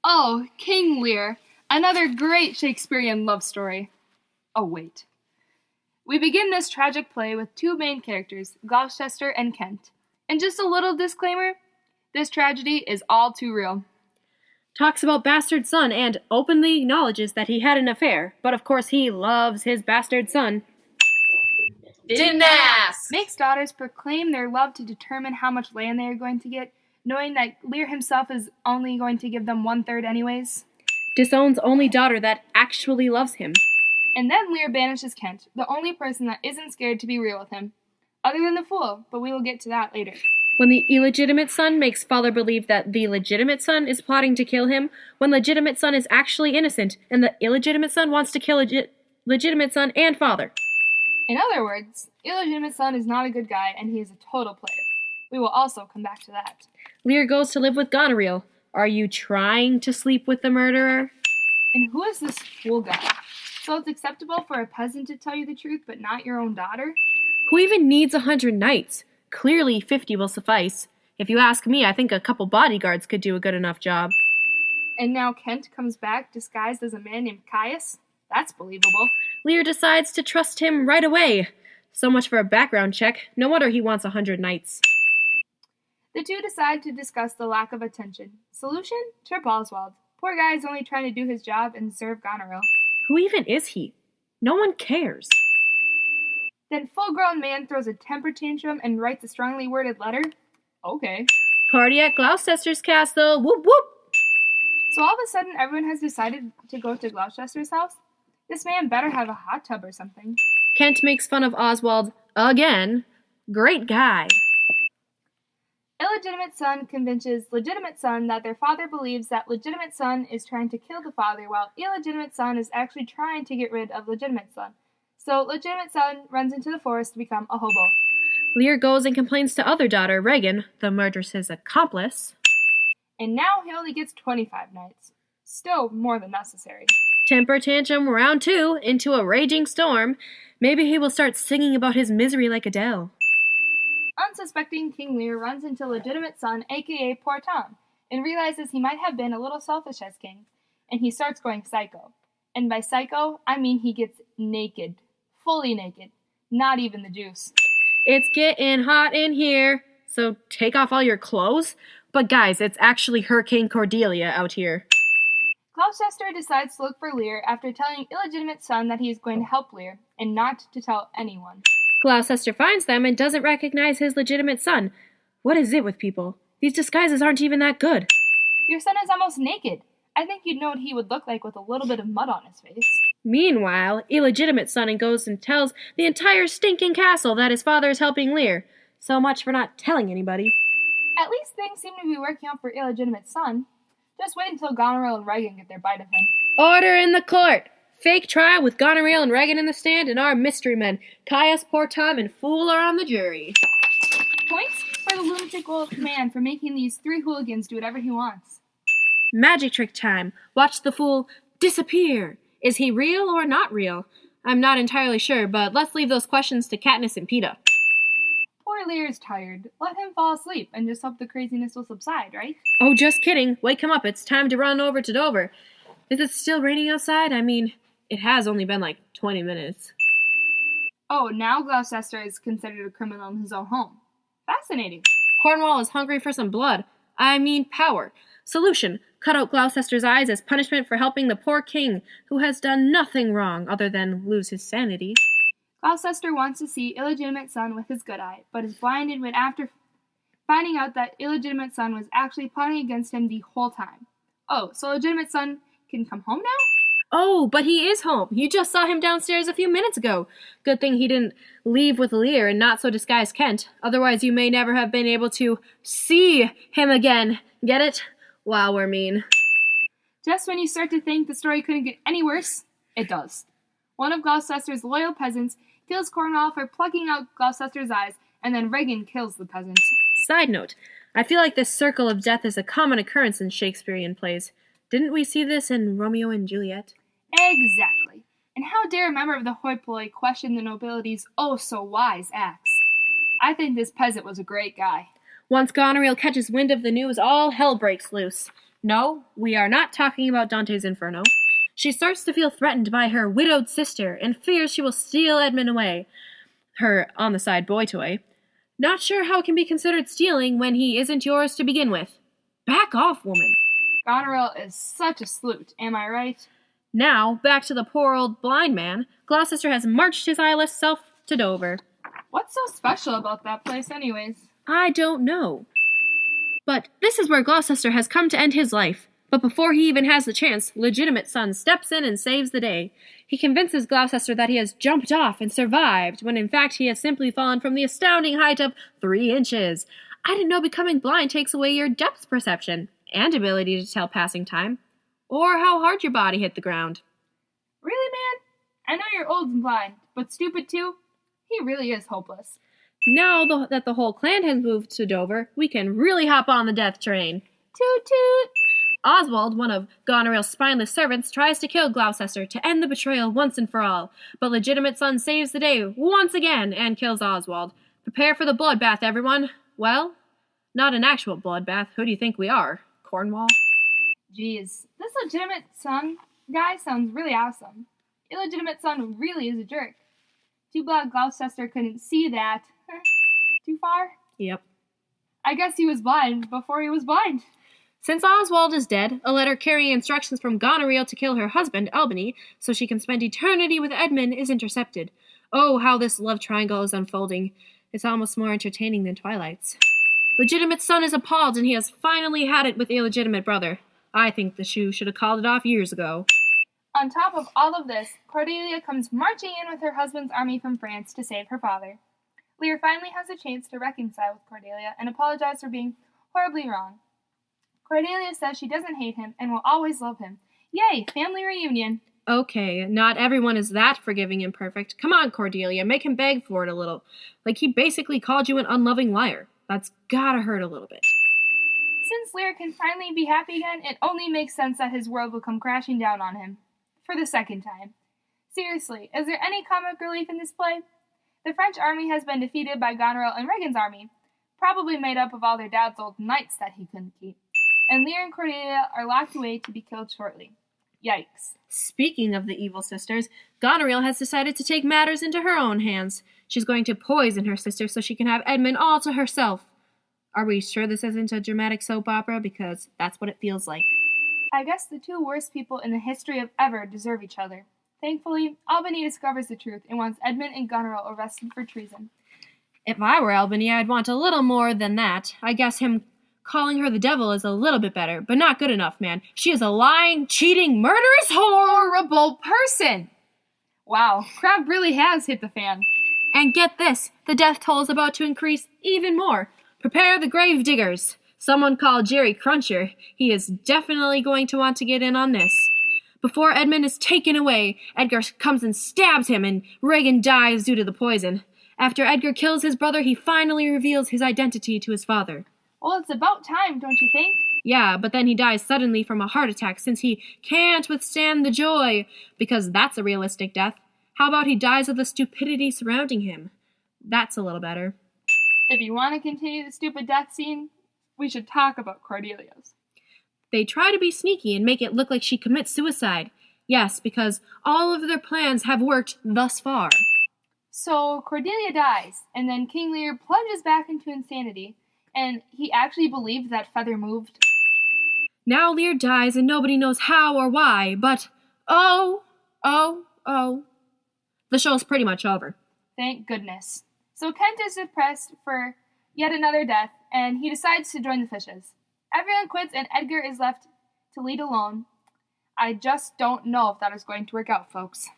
Oh, King Lear, another great Shakespearean love story. Oh, wait. We begin this tragic play with two main characters, Gloucester and Kent. And just a little disclaimer, this tragedy is all too real. Talks about bastard son and openly acknowledges that he had an affair, but of course he loves his bastard son. Didn't ask! Makes daughters proclaim their love to determine how much land they are going to get, knowing that Lear himself is only going to give them 1/3 anyways. Disowns only daughter that actually loves him. And then Lear banishes Kent, the only person that isn't scared to be real with him. Other than the fool, but we will get to that later. When the illegitimate son makes father believe that the legitimate son is plotting to kill him, when legitimate son is actually innocent, and the illegitimate son wants to kill legitimate son and father. In other words, illegitimate son is not a good guy, and he is a total player. We will also come back to that. Lear goes to live with Goneril. Are you trying to sleep with the murderer? And who is this fool guy? So it's acceptable for a peasant to tell you the truth, but not your own daughter? Who even needs 100 knights? Clearly 50 will suffice. If you ask me, I think a couple bodyguards could do a good enough job. And now Kent comes back disguised as a man named Caius? That's believable. Lear decides to trust him right away. So much for a background check. No wonder he wants 100 knights. The two decide to discuss the lack of attention. Solution? Trip Oswald. Poor guy is only trying to do his job and serve Goneril. Who even is he? No one cares. Then full-grown man throws a temper tantrum and writes a strongly worded letter? Okay. Party at Gloucester's castle. Whoop whoop. So all of a sudden everyone has decided to go to Gloucester's house? This man better have a hot tub or something. Kent makes fun of Oswald again. Great guy. Illegitimate son convinces legitimate son that their father believes that legitimate son is trying to kill the father, while illegitimate son is actually trying to get rid of legitimate son. So legitimate son runs into the forest to become a hobo. Lear goes and complains to other daughter, Regan, the murderess's accomplice. And now he only gets 25 knights. Still more than necessary. Temper tantrum round 2 into a raging storm. Maybe he will start singing about his misery like Adele. Unsuspecting King Lear runs into legitimate son, aka Poor Tom, and realizes he might have been a little selfish as king, and he starts going psycho. And by psycho, I mean he gets naked. Fully naked. Not even the juice. It's getting hot in here, so take off all your clothes? But guys, it's actually Hurricane Cordelia out here. Gloucester decides to look for Lear after telling illegitimate son that he is going to help Lear, and not to tell anyone. Gloucester finds them and doesn't recognize his legitimate son. What is it with people? These disguises aren't even that good. Your son is almost naked. I think you'd know what he would look like with a little bit of mud on his face. Meanwhile, illegitimate son goes and tells the entire stinking castle that his father is helping Lear. So much for not telling anybody. At least things seem to be working out for illegitimate son. Just wait until Goneril and Regan get their bite of him. Order in the court! Fake trial with Goneril and Regan in the stand and our mystery men, Caius, Poor Tom, and Fool are on the jury. Points for the lunatic old man for making these three hooligans do whatever he wants. Magic trick time. Watch the fool disappear. Is he real or not real? I'm not entirely sure, but let's leave those questions to Katniss and PETA. Poor Lear is tired. Let him fall asleep and just hope the craziness will subside, right? Oh, just kidding. Wake him up. It's time to run over to Dover. Is it still raining outside? I mean, it has only been like 20 minutes. Oh, now Gloucester is considered a criminal in his own home. Fascinating. Cornwall is hungry for some blood. I mean power. Solution. Cut out Gloucester's eyes as punishment for helping the poor king, who has done nothing wrong other than lose his sanity. Gloucester wants to see illegitimate son with his good eye, but is blinded when after finding out that illegitimate son was actually plotting against him the whole time. Oh, so legitimate son can come home now? Oh, but he is home. You just saw him downstairs a few minutes ago. Good thing he didn't leave with Lear and not so disguised Kent. Otherwise, you may never have been able to see him again. Get it? Wow, we're mean. Just when you start to think the story couldn't get any worse, it does. One of Gloucester's loyal peasants kills Cornwall for plucking out Gloucester's eyes, and then Regan kills the peasant. Side note, I feel like this circle of death is a common occurrence in Shakespearean plays. Didn't we see this in Romeo and Juliet? Exactly. And how dare a member of the hoi polloi question the nobility's oh-so-wise acts? I think this peasant was a great guy. Once Goneril catches wind of the news, all hell breaks loose. No, we are not talking about Dante's Inferno. She starts to feel threatened by her widowed sister and fears she will steal Edmund away, her on-the-side boy toy. Not sure how it can be considered stealing when he isn't yours to begin with. Back off, woman. Goneril is such a sloot, am I right? Now, back to the poor old blind man. Gloucester has marched his eyeless self to Dover. What's so special about that place anyways? I don't know. But this is where Gloucester has come to end his life. But before he even has the chance, legitimate son steps in and saves the day. He convinces Gloucester that he has jumped off and survived, when in fact he has simply fallen from the astounding height of 3 inches. I didn't know becoming blind takes away your depth perception, and ability to tell passing time, or how hard your body hit the ground. Really, man? I know you're old and blind, but stupid too? He really is hopeless. Now that the whole clan has moved to Dover, we can really hop on the death train. Toot toot! Oswald, one of Goneril's spineless servants, tries to kill Gloucester to end the betrayal once and for all, but legitimate son saves the day once again and kills Oswald. Prepare for the bloodbath, everyone. Well, not an actual bloodbath. Who do you think we are? Cornwall? Jeez, this legitimate son guy sounds really awesome. Illegitimate son really is a jerk. Too bad Gloucester couldn't see that. Too far? Yep. I guess he was blind before he was blind. Since Oswald is dead, a letter carrying instructions from Goneril to kill her husband, Albany, so she can spend eternity with Edmund, is intercepted. Oh, how this love triangle is unfolding. It's almost more entertaining than Twilight's. Legitimate son is appalled, and he has finally had it with illegitimate brother. I think the shoe should have called it off years ago. On top of all of this, Cordelia comes marching in with her husband's army from France to save her father. Lear finally has a chance to reconcile with Cordelia and apologize for being horribly wrong. Cordelia says she doesn't hate him and will always love him. Yay, family reunion. Okay, not everyone is that forgiving and perfect. Come on, Cordelia, make him beg for it a little. Like he basically called you an unloving liar. That's gotta hurt a little bit. Since Lear can finally be happy again, it only makes sense that his world will come crashing down on him. For the second time. Seriously, is there any comic relief in this play? The French army has been defeated by Goneril and Regan's army, probably made up of all their dad's old knights that he couldn't keep. And Lear and Cordelia are locked away to be killed shortly. Yikes. Speaking of the evil sisters, Goneril has decided to take matters into her own hands. She's going to poison her sister so she can have Edmund all to herself. Are we sure this isn't a dramatic soap opera? Because that's what it feels like. I guess the two worst people in the history of ever deserve each other. Thankfully, Albany discovers the truth and wants Edmund and Goneril arrested for treason. If I were Albany, I'd want a little more than that. I guess him calling her the devil is a little bit better, but not good enough, man. She is a lying, cheating, murderous, horrible person! Wow, crap really has hit the fan. And get this, the death toll is about to increase even more. Prepare the grave diggers. Someone called Jerry Cruncher. He is definitely going to want to get in on this. Before Edmund is taken away, Edgar comes and stabs him, and Regan dies due to the poison. After Edgar kills his brother, he finally reveals his identity to his father. Well, it's about time, don't you think? Yeah, but then he dies suddenly from a heart attack since he can't withstand the joy, because that's a realistic death. How about he dies of the stupidity surrounding him? That's a little better. If you want to continue the stupid death scene, we should talk about Cordelia's. They try to be sneaky and make it look like she commits suicide. Yes, because all of their plans have worked thus far. So Cordelia dies, and then King Lear plunges back into insanity, and he actually believed that feather moved. Now Lear dies and nobody knows how or why, but oh, the show's pretty much over. Thank goodness. So Kent is depressed for yet another death, and he decides to join the fishes. Everyone quits, and Edgar is left to lead alone. I just don't know if that is going to work out, folks.